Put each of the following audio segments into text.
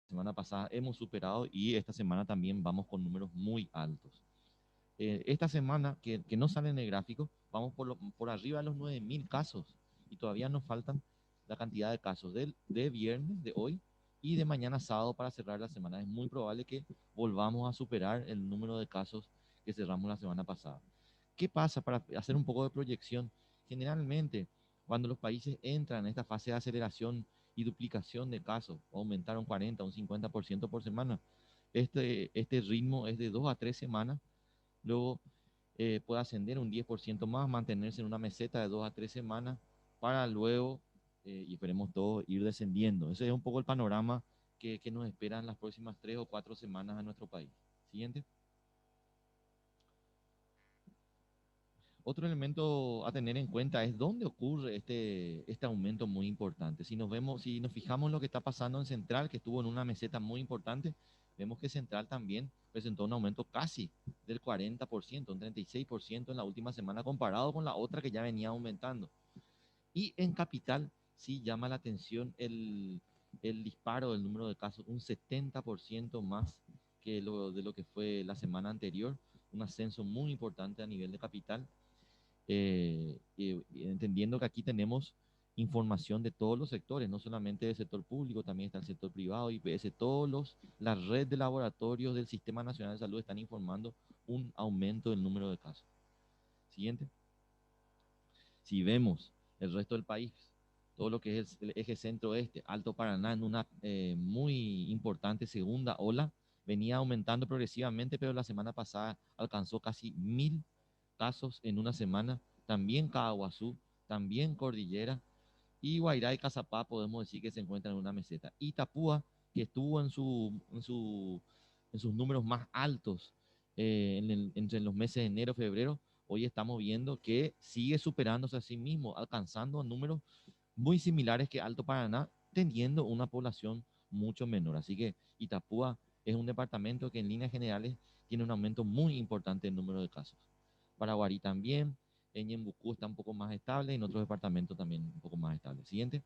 semana pasada hemos superado y esta semana también vamos con números muy altos. Esta semana, que no sale en el gráfico, vamos por arriba de los 9.000 casos y todavía nos faltan la cantidad de casos de viernes, de hoy y de mañana sábado para cerrar la semana. Es muy probable que volvamos a superar el número de casos que cerramos la semana pasada. ¿Qué pasa para hacer un poco de proyección? Generalmente, cuando los países entran en esta fase de aceleración y duplicación de casos, aumentaron 40 o un 50% por semana, este ritmo es de 2 a 3 semanas, luego puede ascender un 10% más, mantenerse en una meseta de 2 a 3 semanas, para luego, y esperemos todos, ir descendiendo. Ese es un poco el panorama que nos espera en las próximas 3 o 4 semanas en nuestro país. Siguiente. Otro elemento a tener en cuenta es dónde ocurre este aumento muy importante. Si nos fijamos en lo que está pasando en Central, que estuvo en una meseta muy importante, vemos que Central también presentó un aumento casi del 40%, un 36% en la última semana comparado con la otra que ya venía aumentando. Y en Capital sí llama la atención el disparo del número de casos, un 70% más de lo que fue la semana anterior, un ascenso muy importante a nivel de Capital, entendiendo que aquí tenemos información de todos los sectores, no solamente del sector público, también está el sector privado, IPS, la red de laboratorios del Sistema Nacional de Salud están informando un aumento del número de casos. Siguiente. Si vemos el resto del país, todo lo que es el eje centro-oeste, Alto Paraná, en una muy importante segunda ola, venía aumentando progresivamente, pero la semana pasada alcanzó casi 1.000 casos en una semana. También Caguazú, también Cordillera, y Guairá y Cazapá podemos decir que se encuentran en una meseta. Itapúa, que estuvo en sus números más altos entre los meses de enero y febrero, hoy estamos viendo que sigue superándose a sí mismo, alcanzando números muy similares que Alto Paraná, teniendo una población mucho menor. Así que Itapúa es un departamento que en líneas generales tiene un aumento muy importante en número de casos. Paraguarí también, en Ñembucú está un poco más estable, en otros departamentos también un poco más estable. Siguiente.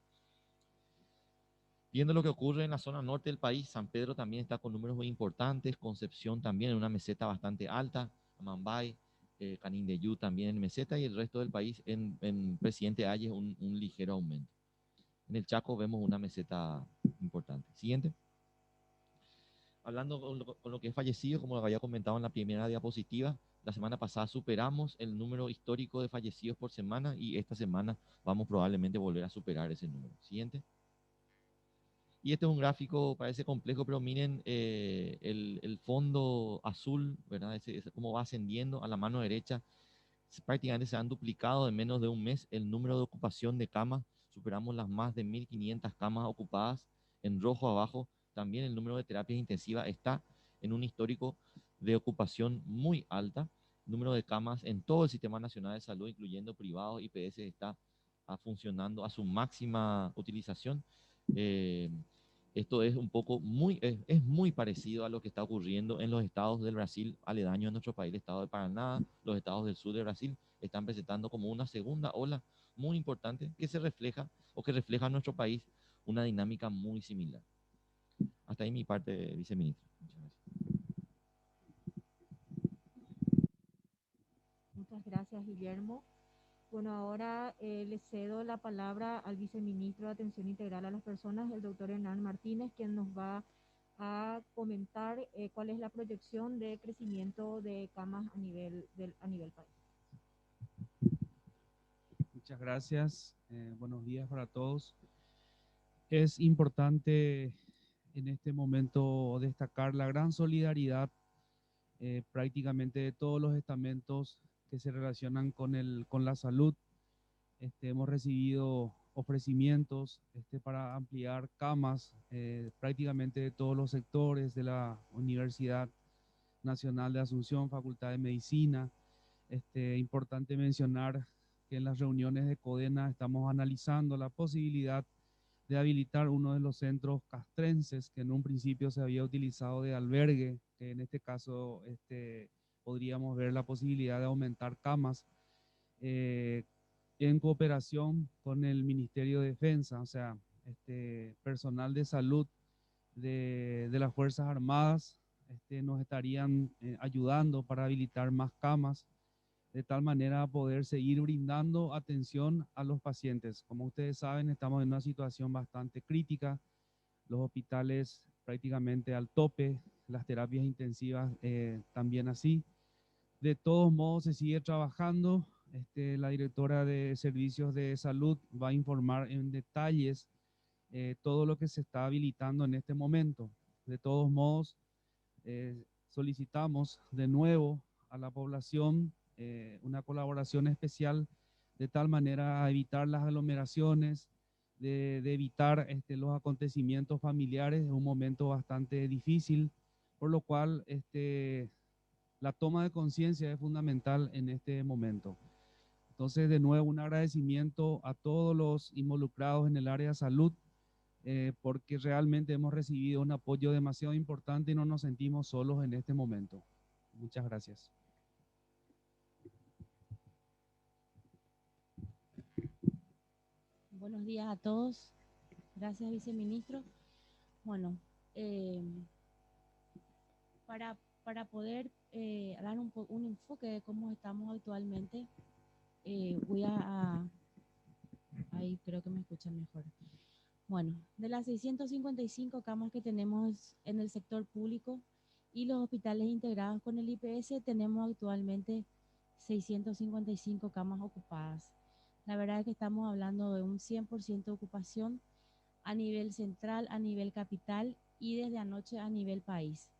Viendo lo que ocurre en la zona norte del país, San Pedro también está con números muy importantes, Concepción también en una meseta bastante alta, Amambay, Canindeyú también en meseta, y el resto del país en Presidente Ayes un ligero aumento. En el Chaco vemos una meseta importante. Siguiente. Hablando con lo que es fallecido, como lo había comentado en la primera diapositiva, la semana pasada superamos el número histórico de fallecidos por semana y esta semana vamos probablemente a volver a superar ese número. Siguiente. Y este es un gráfico, parece complejo, pero miren el fondo azul, ¿verdad? Cómo va ascendiendo a la mano derecha. Prácticamente se han duplicado en menos de un mes el número de ocupación de camas. Superamos las más de 1.500 camas ocupadas. En rojo abajo, también el número de terapias intensivas está en un histórico de ocupación muy alta. El número de camas en todo el Sistema Nacional de Salud, incluyendo privados, IPS, está funcionando a su máxima utilización. Eh, Esto es un poco es muy parecido a lo que está ocurriendo en los estados del Brasil aledaños a nuestro país, el estado de Paraná, los estados del sur de Brasil, están presentando como una segunda ola muy importante que se refleja o que refleja en nuestro país una dinámica muy similar. Hasta ahí mi parte, viceministro. Muchas gracias. Muchas gracias, Guillermo. Bueno, ahora le cedo la palabra al viceministro de Atención Integral a las Personas, el doctor Hernán Martínez, quien nos va a comentar cuál es la proyección de crecimiento de camas a nivel país. Muchas gracias. Buenos días para todos. Es importante en este momento destacar la gran solidaridad prácticamente de todos los estamentos que se relacionan con la salud. Hemos recibido ofrecimientos para ampliar camas prácticamente de todos los sectores de la Universidad Nacional de Asunción, Facultad de Medicina. Importante mencionar que en las reuniones de CODENA estamos analizando la posibilidad de habilitar uno de los centros castrenses que en un principio se había utilizado de albergue, que en este caso podríamos ver la posibilidad de aumentar camas en cooperación con el Ministerio de Defensa, o sea, personal de salud de las Fuerzas Armadas nos estarían ayudando para habilitar más camas, de tal manera a poder seguir brindando atención a los pacientes. Como ustedes saben, estamos en una situación bastante crítica, los hospitales prácticamente al tope, las terapias intensivas también así. De todos modos, se sigue trabajando. La directora de Servicios de Salud va a informar en detalles todo lo que se está habilitando en este momento. De todos modos, solicitamos de nuevo a la población una colaboración especial de tal manera a evitar las aglomeraciones, de evitar los acontecimientos familiares en un momento bastante difícil, por lo cual la toma de conciencia es fundamental en este momento. Entonces, de nuevo, un agradecimiento a todos los involucrados en el área de salud, porque realmente hemos recibido un apoyo demasiado importante y no nos sentimos solos en este momento. Muchas gracias. Buenos días a todos. Gracias, viceministro. Bueno, eh, para poder dar un enfoque de cómo estamos actualmente, voy ahí creo que me escuchan mejor. Bueno, de las 655 camas que tenemos en el sector público y los hospitales integrados con el IPS, tenemos actualmente 655 camas ocupadas. La verdad es que estamos hablando de un 100% de ocupación a nivel central, a nivel capital y desde anoche a nivel país.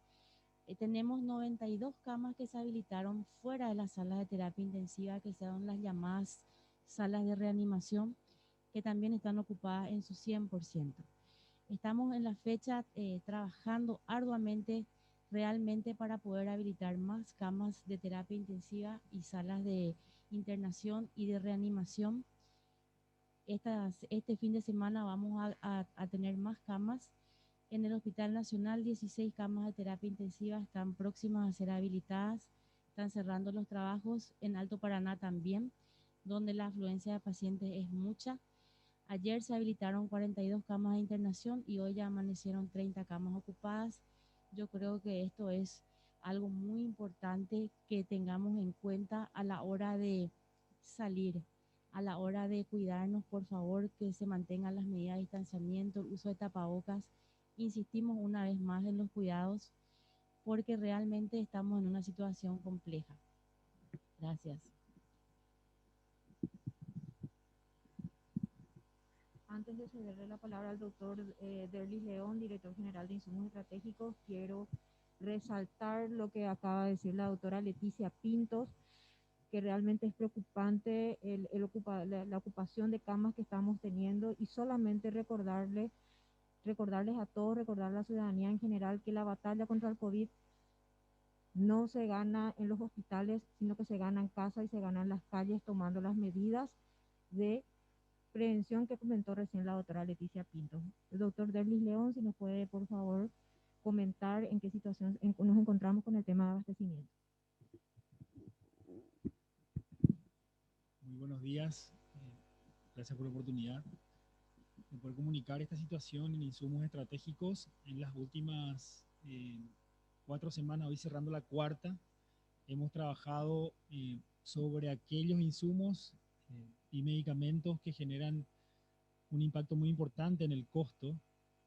Tenemos 92 camas que se habilitaron fuera de las salas de terapia intensiva, que son las llamadas salas de reanimación, que también están ocupadas en su 100%. Estamos en la fecha trabajando arduamente realmente para poder habilitar más camas de terapia intensiva y salas de internación y de reanimación. Este fin de semana vamos a tener más camas. En el Hospital Nacional, 16 camas de terapia intensiva están próximas a ser habilitadas. Están cerrando los trabajos. En Alto Paraná también, donde la afluencia de pacientes es mucha. Ayer se habilitaron 42 camas de internación y hoy ya amanecieron 30 camas ocupadas. Yo creo que esto es algo muy importante que tengamos en cuenta a la hora de salir, a la hora de cuidarnos. Por favor, que se mantengan las medidas de distanciamiento, el uso de tapabocas. Insistimos una vez más en los cuidados porque realmente estamos en una situación compleja. Gracias. Antes de cederle la palabra al doctor Derlis León, director general de Insumos Estratégicos, quiero resaltar lo que acaba de decir la doctora Leticia Pintos, que realmente es preocupante la ocupación de camas que estamos teniendo, y solamente recordarles a todos, recordar a la ciudadanía en general, que la batalla contra el COVID no se gana en los hospitales, sino que se gana en casa y se gana en las calles, tomando las medidas de prevención que comentó recién la doctora Leticia Pinto. El doctor Derlis León, si nos puede, por favor, comentar en qué situación nos encontramos con el tema de abastecimiento. Muy buenos días. Gracias por la oportunidad de poder comunicar esta situación en insumos estratégicos. En las últimas 4 semanas, hoy cerrando la cuarta, hemos trabajado sobre aquellos insumos y medicamentos que generan un impacto muy importante en el costo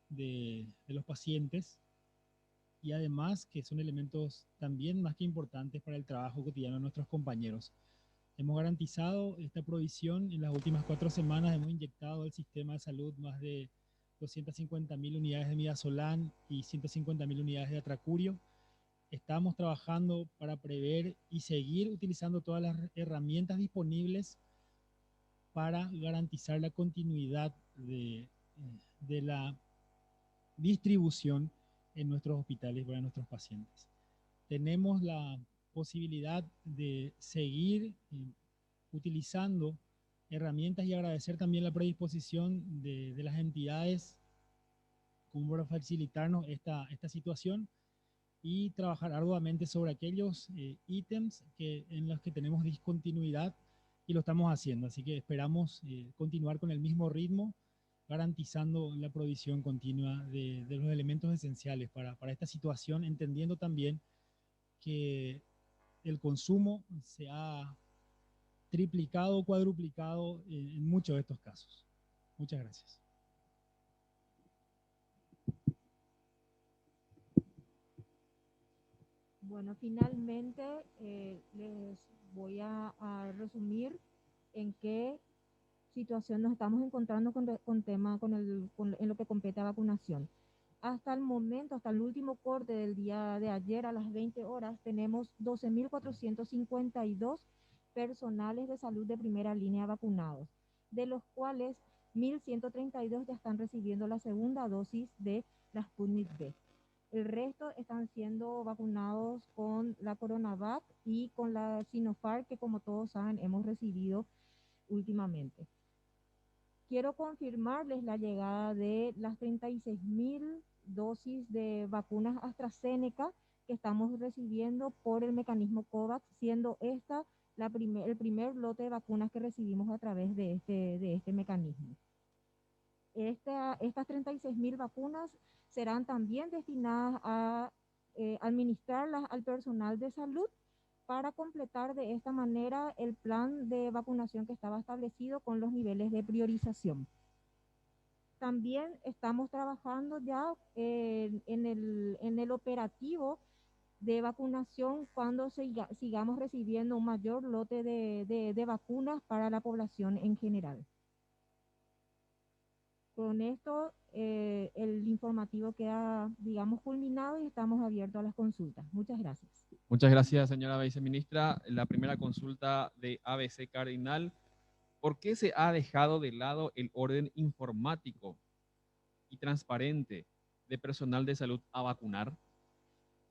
de los pacientes, y además que son elementos también más que importantes para el trabajo cotidiano de nuestros compañeros. Hemos garantizado esta provisión. En las últimas 4 semanas hemos inyectado al sistema de salud más de 250.000 unidades de midazolam y 150.000 unidades de atracurio. Estamos trabajando para prever y seguir utilizando todas las herramientas disponibles para garantizar la continuidad de la distribución en nuestros hospitales para nuestros pacientes. Tenemos la posibilidad de seguir utilizando herramientas y agradecer también la predisposición de las entidades como para facilitarnos esta situación y trabajar arduamente sobre aquellos ítems en los que tenemos discontinuidad, y lo estamos haciendo. Así que esperamos continuar con el mismo ritmo garantizando la provisión continua de los elementos esenciales para esta situación, entendiendo también que el consumo se ha triplicado o cuadruplicado en muchos de estos casos. Muchas gracias. Bueno, finalmente les voy a resumir en qué situación nos estamos encontrando en lo que compete a vacunación. Hasta el momento, hasta el último corte del día de ayer a las 20 horas, tenemos 12.452 personales de salud de primera línea vacunados, de los cuales 1.132 ya están recibiendo la segunda dosis de la Sputnik V. El resto están siendo vacunados con la CoronaVac y con la Sinopharm, que como todos saben hemos recibido últimamente. Quiero confirmarles la llegada de las 36.000 dosis de vacunas AstraZeneca que estamos recibiendo por el mecanismo COVAX, siendo esta el primer lote de vacunas que recibimos a través de este mecanismo. Estas 36.000 vacunas serán también destinadas a administrarlas al personal de salud para completar de esta manera el plan de vacunación que estaba establecido con los niveles de priorización. También estamos trabajando ya en el operativo de vacunación cuando sigamos recibiendo un mayor lote de vacunas para la población en general. Con esto, el informativo queda, digamos, culminado y estamos abiertos a las consultas. Muchas gracias. Muchas gracias, señora viceministra. La primera consulta de ABC Cardinal. ¿Por qué se ha dejado de lado el orden informático y transparente de personal de salud a vacunar?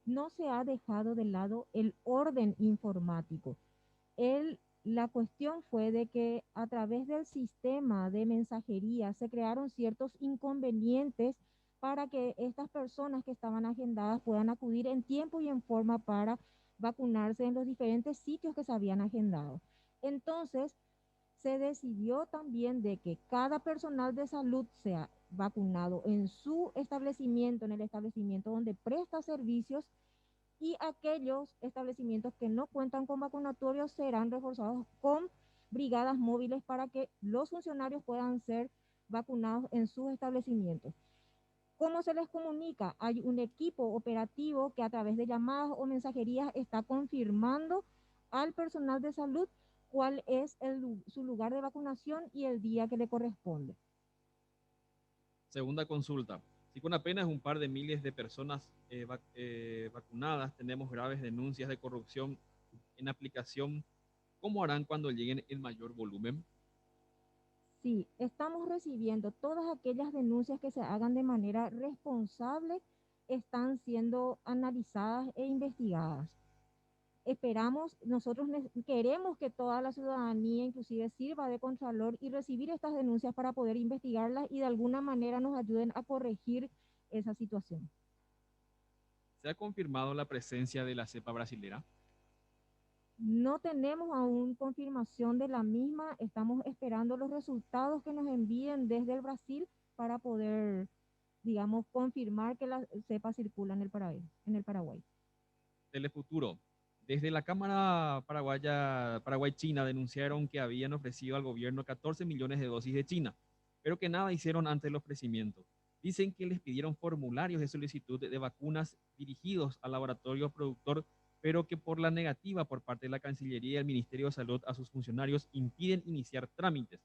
No se ha dejado de lado el orden informático. La cuestión fue de que a través del sistema de mensajería se crearon ciertos inconvenientes para que estas personas que estaban agendadas puedan acudir en tiempo y en forma para vacunarse en los diferentes sitios que se habían agendado. Entonces, se decidió también de que cada personal de salud sea vacunado en su establecimiento, en el establecimiento donde presta servicios, y aquellos establecimientos que no cuentan con vacunatorios serán reforzados con brigadas móviles para que los funcionarios puedan ser vacunados en sus establecimientos. ¿Cómo se les comunica? Hay un equipo operativo que a través de llamadas o mensajerías está confirmando al personal de salud cuál es su lugar de vacunación y el día que le corresponde. Segunda consulta. Si con apenas un par de miles de personas vacunadas tenemos graves denuncias de corrupción en aplicación, ¿cómo harán cuando lleguen en mayor volumen? Sí, estamos recibiendo todas aquellas denuncias que se hagan de manera responsable, están siendo analizadas e investigadas. Nosotros queremos que toda la ciudadanía inclusive sirva de contralor y recibir estas denuncias para poder investigarlas y de alguna manera nos ayuden a corregir esa situación. ¿Se ha confirmado la presencia de la cepa brasilera? No tenemos aún confirmación de la misma, estamos esperando los resultados que nos envíen desde el Brasil para poder, digamos, confirmar que la cepa circula en el Paraguay. Telefuturo. Desde la Cámara Paraguay-China denunciaron que habían ofrecido al gobierno 14 millones de dosis de China, pero que nada hicieron ante el ofrecimiento. Dicen que les pidieron formularios de solicitud de vacunas dirigidos al laboratorio productor, pero que por la negativa por parte de la Cancillería y el Ministerio de Salud a sus funcionarios impiden iniciar trámites.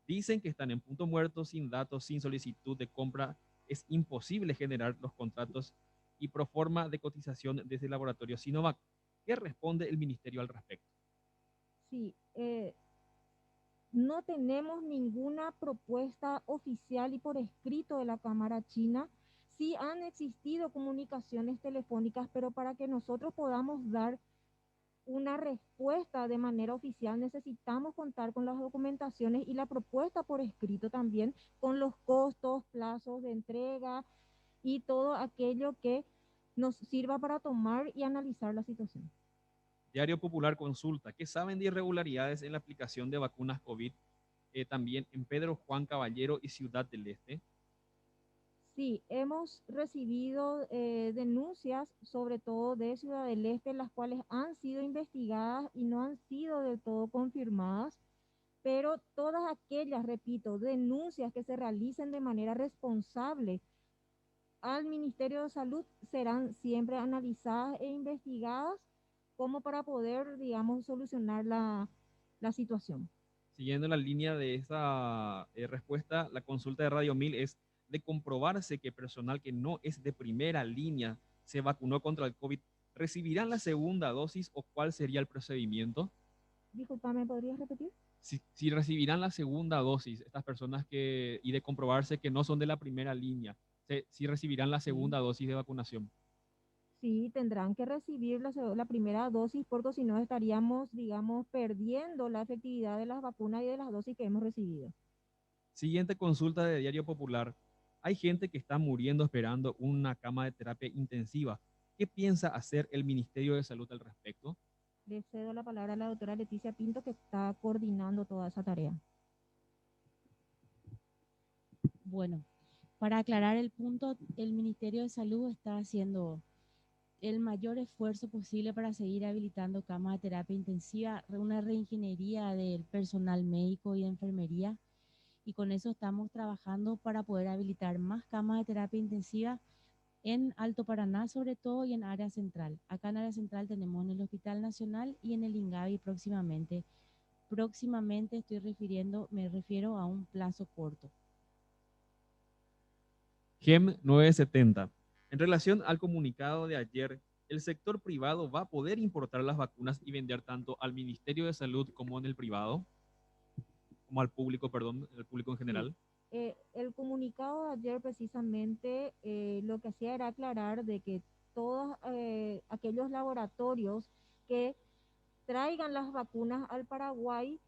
Dicen que están en punto muerto, sin datos, sin solicitud de compra. Es imposible generar los contratos y proforma de cotización desde el laboratorio Sinovac. ¿Qué responde el ministerio al respecto? Sí, no tenemos ninguna propuesta oficial y por escrito de la Cámara China. Sí han existido comunicaciones telefónicas, pero para que nosotros podamos dar una respuesta de manera oficial necesitamos contar con las documentaciones y la propuesta por escrito también, con los costos, plazos de entrega y todo aquello que nos sirva para tomar y analizar la situación. Diario Popular consulta, ¿qué saben de irregularidades en la aplicación de vacunas COVID también en Pedro Juan Caballero y Ciudad del Este? Sí, hemos recibido denuncias, sobre todo de Ciudad del Este, las cuales han sido investigadas y no han sido del todo confirmadas, pero todas aquellas, repito, denuncias que se realicen de manera responsable al Ministerio de Salud serán siempre analizadas e investigadas como para poder, digamos, solucionar la situación. Siguiendo la línea de esa respuesta, la consulta de Radio 1000 es: de comprobarse que personal que no es de primera línea se vacunó contra el COVID, ¿recibirán la segunda dosis o cuál sería el procedimiento? Disculpame, ¿podrías repetir? Si recibirán la segunda dosis, estas personas y de comprobarse que no son de la primera línea, si recibirán la segunda dosis de vacunación. Sí, tendrán que recibir la primera dosis porque si no estaríamos, digamos, perdiendo la efectividad de las vacunas y de las dosis que hemos recibido. Siguiente consulta de Diario Popular. Hay gente que está muriendo esperando una cama de terapia intensiva. ¿Qué piensa hacer el Ministerio de Salud al respecto? Le cedo la palabra a la doctora Leticia Pinto, que está coordinando toda esa tarea. Bueno, para aclarar el punto, el Ministerio de Salud está haciendo el mayor esfuerzo posible para seguir habilitando camas de terapia intensiva, una reingeniería del personal médico y de enfermería, y con eso estamos trabajando para poder habilitar más camas de terapia intensiva en Alto Paraná sobre todo y en área central. Acá en área central tenemos en el Hospital Nacional y en el INGAVI próximamente. Próximamente me refiero a un plazo corto. GEM 970. En relación al comunicado de ayer, ¿el sector privado va a poder importar las vacunas y vender tanto al Ministerio de Salud como en el privado? Como al público, perdón, el público en general. Sí. El comunicado de ayer precisamente lo que hacía era aclarar de que todos aquellos laboratorios que traigan las vacunas al Paraguay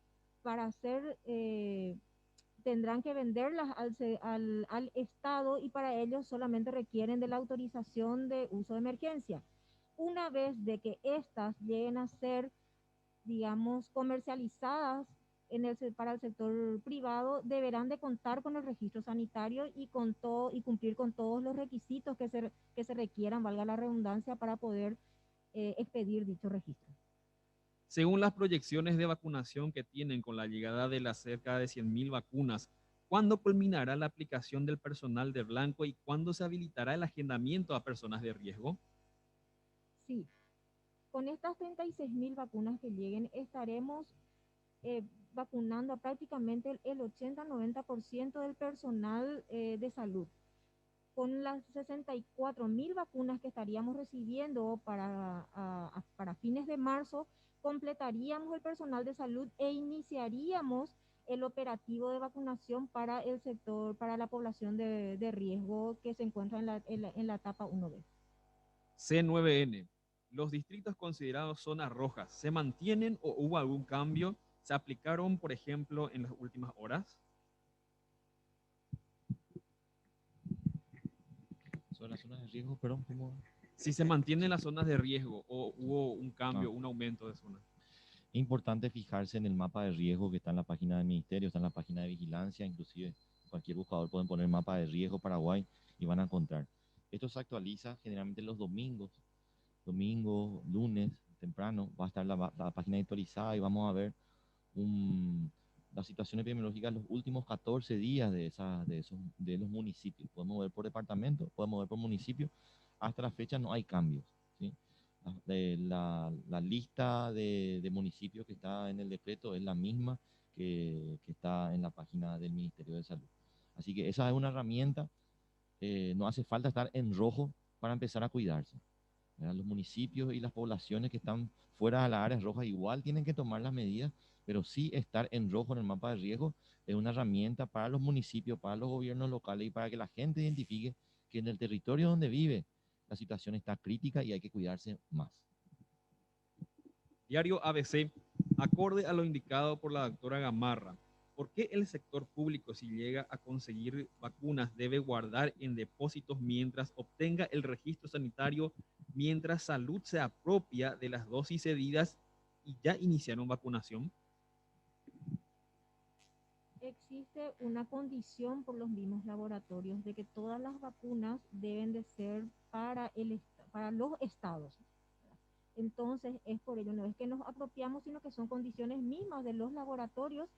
para hacer, tendrán que venderlas al Estado y para ello solamente requieren de la autorización de uso de emergencia. Una vez de que estas lleguen a ser, digamos, comercializadas para el sector privado, deberán de contar con el registro sanitario y cumplir con todos los requisitos que se requieran, valga la redundancia, para poder expedir dicho registro. Según las proyecciones de vacunación que tienen con la llegada de las cerca de 100.000 vacunas, ¿cuándo culminará la aplicación del personal de blanco y cuándo se habilitará el agendamiento a personas de riesgo? Sí, con estas 36.000 vacunas que lleguen, estaremos vacunando a prácticamente el 80-90% del personal de salud. Con las 64.000 vacunas que estaríamos recibiendo para fines de marzo, completaríamos el personal de salud e iniciaríamos el operativo de vacunación para el sector, para la población de riesgo que se encuentra en la etapa 1B. C9N. ¿Los distritos considerados zonas rojas se mantienen o hubo algún cambio? ¿Se aplicaron, por ejemplo, en las últimas horas? Sobre las zonas de riesgo, perdón, ¿cómo? Si se mantienen las zonas de riesgo o hubo un cambio, un aumento de zonas. Es importante fijarse en el mapa de riesgo que está en la página del Ministerio, está en la página de vigilancia, inclusive cualquier buscador pueden poner mapa de riesgo Paraguay y van a encontrar. Esto se actualiza generalmente los domingos, lunes, temprano, va a estar la página actualizada y vamos a ver la situación epidemiológica de los últimos 14 días de los municipios. Podemos ver por departamento, podemos ver por municipio. Hasta la fecha no hay cambios, ¿sí? La lista de municipios que está en el decreto es la misma que está en la página del Ministerio de Salud. Así que esa es una herramienta. No hace falta estar en rojo para empezar a cuidarse, ¿verdad? Los municipios y las poblaciones que están fuera de las áreas rojas igual tienen que tomar las medidas, pero sí estar en rojo en el mapa de riesgo es una herramienta para los municipios, para los gobiernos locales y para que la gente identifique que en el territorio donde vive la situación está crítica y hay que cuidarse más. Diario ABC. Acorde a lo indicado por la doctora Gamarra, ¿por qué el sector público, si llega a conseguir vacunas, debe guardar en depósitos mientras obtenga el registro sanitario, mientras Salud se apropia de las dosis cedidas y ya iniciaron vacunación? existe una condición por los mismos laboratorios de que todas las vacunas deben de ser para los estados. Entonces, es por ello, no es que nos apropiamos, sino que son condiciones mismas de los laboratorios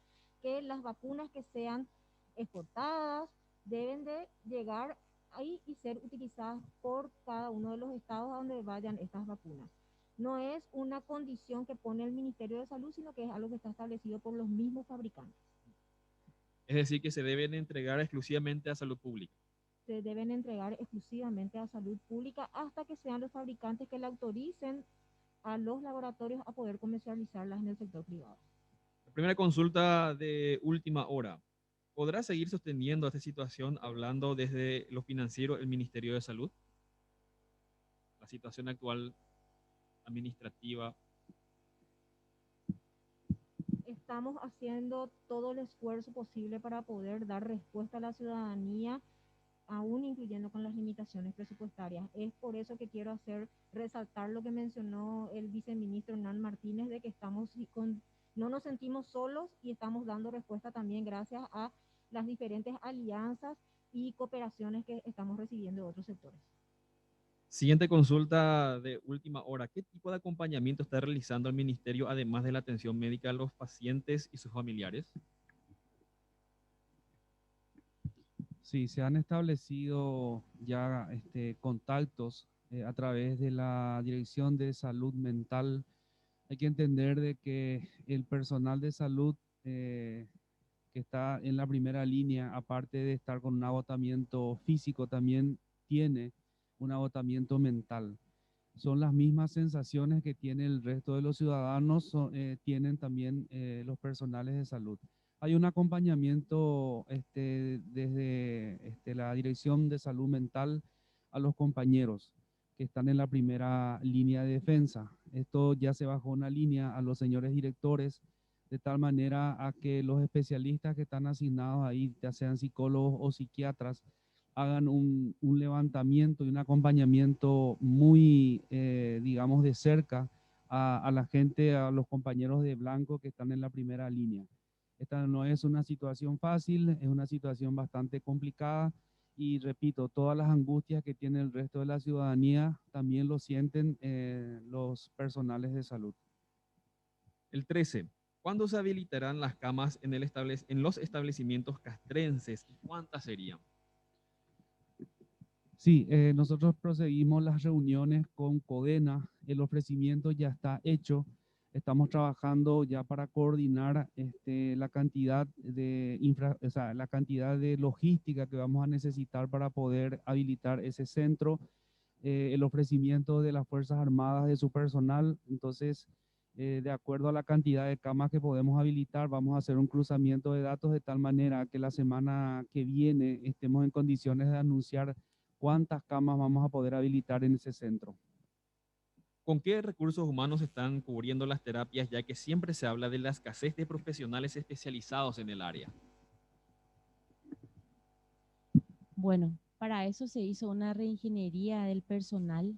que las vacunas que sean exportadas deben de llegar ahí y ser utilizadas por cada uno de los estados a donde vayan estas vacunas. No es una condición que pone el Ministerio de Salud, sino que es algo que está establecido por los mismos fabricantes. Es decir, que se deben entregar exclusivamente a salud pública. Se deben entregar exclusivamente a salud pública hasta que sean los fabricantes que le autoricen a los laboratorios a poder comercializarlas en el sector privado. La primera consulta de última hora. ¿Podrá seguir sosteniendo esta situación hablando desde lo financiero el Ministerio de Salud? La situación actual administrativa. Estamos haciendo todo el esfuerzo posible para poder dar respuesta a la ciudadanía, aún incluyendo con las limitaciones presupuestarias. Es por eso que quiero resaltar lo que mencionó el viceministro Hernán Martínez, de que no nos sentimos solos y estamos dando respuesta también gracias a las diferentes alianzas y cooperaciones que estamos recibiendo de otros sectores. Siguiente consulta de última hora. ¿Qué tipo de acompañamiento está realizando el ministerio, además de la atención médica a los pacientes y sus familiares? Sí, se han establecido ya contactos a través de la Dirección de Salud Mental. Hay que entender de que el personal de salud que está en la primera línea, aparte de estar con un agotamiento físico, también tiene un agotamiento mental. Son las mismas sensaciones que tiene el resto de los ciudadanos, tienen también los personales de salud. Hay un acompañamiento desde la Dirección de Salud Mental a los compañeros que están en la primera línea de defensa. Esto ya se bajó una línea a los señores directores, de tal manera a que los especialistas que están asignados ahí, ya sean psicólogos o psiquiatras, hagan un levantamiento y un acompañamiento muy, digamos, de cerca a la gente, a los compañeros de blanco que están en la primera línea. Esta no es una situación fácil, es una situación bastante complicada y repito, todas las angustias que tiene el resto de la ciudadanía también lo sienten los personales de salud. El 13. ¿Cuándo se habilitarán las camas en los establecimientos castrenses y cuántas serían? Sí, nosotros proseguimos las reuniones con Codena, el ofrecimiento ya está hecho, estamos trabajando ya para coordinar la cantidad la cantidad de logística que vamos a necesitar para poder habilitar ese centro, el ofrecimiento de las Fuerzas Armadas de su personal. Entonces, de acuerdo a la cantidad de camas que podemos habilitar, vamos a hacer un cruzamiento de datos de tal manera que la semana que viene estemos en condiciones de anunciar cuántas camas vamos a poder habilitar en ese centro. ¿Con qué recursos humanos están cubriendo las terapias, ya que siempre se habla de la escasez de profesionales especializados en el área? Bueno, para eso se hizo una reingeniería del personal.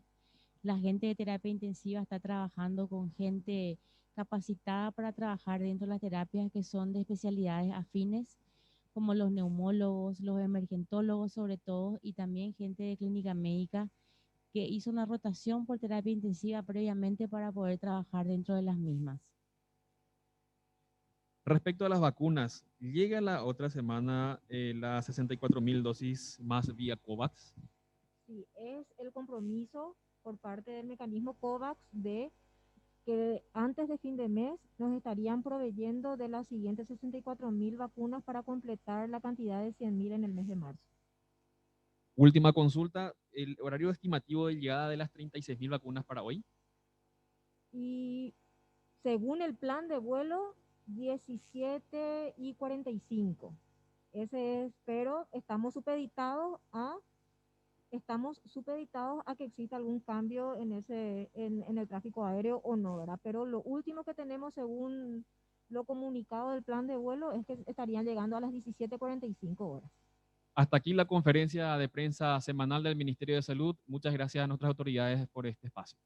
La gente de terapia intensiva está trabajando con gente capacitada para trabajar dentro de las terapias que son de especialidades afines, como los neumólogos, los emergentólogos sobre todo, y también gente de clínica médica que hizo una rotación por terapia intensiva previamente para poder trabajar dentro de las mismas. Respecto a las vacunas, ¿llega la otra semana las 64.000 dosis más vía COVAX? Sí, es el compromiso por parte del mecanismo COVAX de que antes de fin de mes nos estarían proveyendo de las siguientes 64.000 vacunas para completar la cantidad de 100.000 en el mes de marzo. Última consulta, ¿el horario estimativo de llegada de las 36.000 vacunas para hoy? Y según el plan de vuelo, 17:45. Ese es, pero estamos supeditados a que exista algún cambio en el tráfico aéreo o no, ¿verdad? Pero lo último que tenemos según lo comunicado del plan de vuelo es que estarían llegando a las 17:45 horas. Hasta aquí la conferencia de prensa semanal del Ministerio de Salud. Muchas gracias a nuestras autoridades por este espacio.